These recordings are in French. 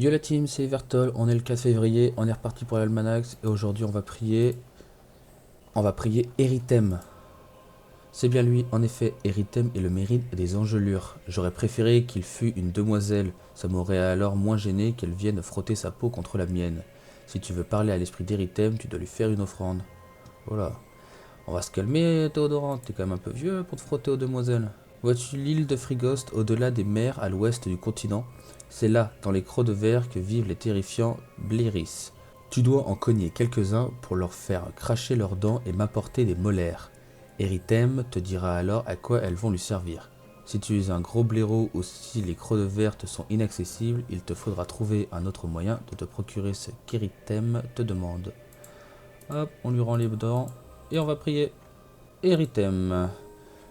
Yo la team, c'est Evertol, on est le 4 février, on est reparti pour l'Almanax et aujourd'hui on va prier Erythème. C'est bien lui, en effet, Erythème est le mérite des engelures. J'aurais préféré qu'il fût une demoiselle, ça m'aurait alors moins gêné qu'elle vienne frotter sa peau contre la mienne. Si tu veux parler à l'esprit d'Erythème, tu dois lui faire une offrande. Voilà. On va se calmer, Théodorante, t'es quand même un peu vieux pour te frotter aux demoiselles. Vois-tu l'île de Frigost, au-delà des mers, à l'ouest du continent? C'est là, dans les crocs de verre, que vivent les terrifiants Bléris. Tu dois en cogner quelques-uns pour leur faire cracher leurs dents et m'apporter des molaires. Erythème te dira alors à quoi elles vont lui servir. Si tu es un gros blaireau ou si les crocs de verre te sont inaccessibles, il te faudra trouver un autre moyen de te procurer ce qu'Erythème te demande. Hop, on lui rend les dents et on va prier. Erythème,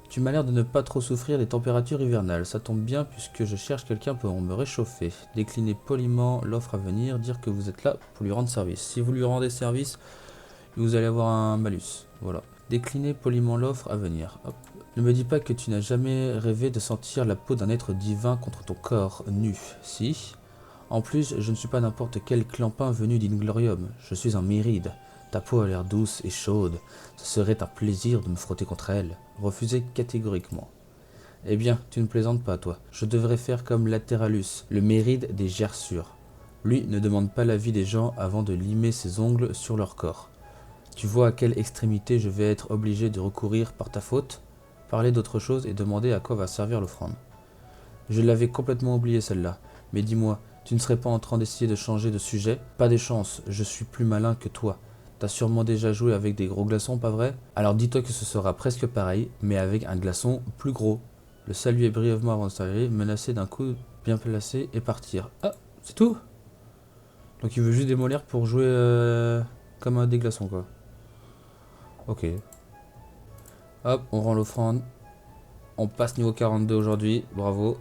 tu m'as l'air de ne pas trop souffrir des températures hivernales. Ça tombe bien puisque je cherche quelqu'un pour me réchauffer. Déclinez poliment l'offre à venir, dire que vous êtes là pour lui rendre service. Si vous lui rendez service, vous allez avoir un malus. Voilà. Déclinez poliment l'offre à venir. Hop. Ne me dis pas que tu n'as jamais rêvé de sentir la peau d'un être divin contre ton corps nu. Si. En plus, je ne suis pas n'importe quel clampin venu d'Inglorium. Je suis un myride. Ta peau a l'air douce et chaude. Ce serait un plaisir de me frotter contre elle. Refusez catégoriquement. Eh bien, tu ne plaisantes pas, toi. Je devrais faire comme Latéralus, le méride des gerçures. Lui ne demande pas l'avis des gens avant de limer ses ongles sur leur corps. Tu vois à quelle extrémité je vais être obligé de recourir par ta faute? Parler d'autre chose et demander à quoi va servir l'offrande. Je l'avais complètement oublié celle-là. Mais dis-moi, tu ne serais pas en train d'essayer de changer de sujet? Pas des chances, je suis plus malin que toi. T'as sûrement déjà joué avec des gros glaçons, pas vrai? Alors dis-toi que ce sera presque pareil, mais avec un glaçon plus gros. Le saluer brièvement avant de s'arriver, menacer d'un coup bien placé et partir. Ah, c'est tout? Donc il veut juste des molaires pour jouer comme un des glaçons, quoi. Ok. Hop, on rend l'offrande. On passe niveau 42 aujourd'hui, bravo.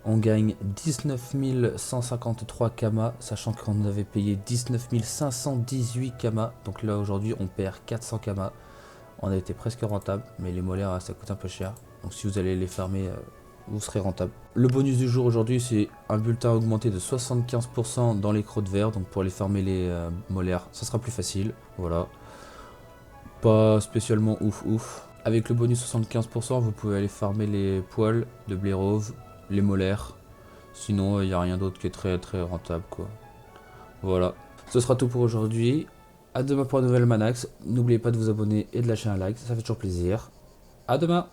On gagne 19 153 Kama, sachant qu'on avait payé 19 518 Kama. Donc là aujourd'hui on perd 400 Kama. On a été presque rentable, mais les molaires ça coûte un peu cher. Donc si vous allez les farmer, vous serez rentable. Le bonus du jour aujourd'hui c'est un bulletin augmenté de 75% dans les crocs de verre. Donc pour aller farmer les molaires ça sera plus facile. Voilà. Pas spécialement ouf ouf. Avec le bonus 75%, vous pouvez aller farmer les poils de blaireau, les molaires. Sinon, il n'y a rien d'autre qui est très très rentable, quoi. Voilà. Ce sera tout pour aujourd'hui. À demain pour un nouvel Manax. N'oubliez pas de vous abonner et de lâcher un like, ça fait toujours plaisir. À demain!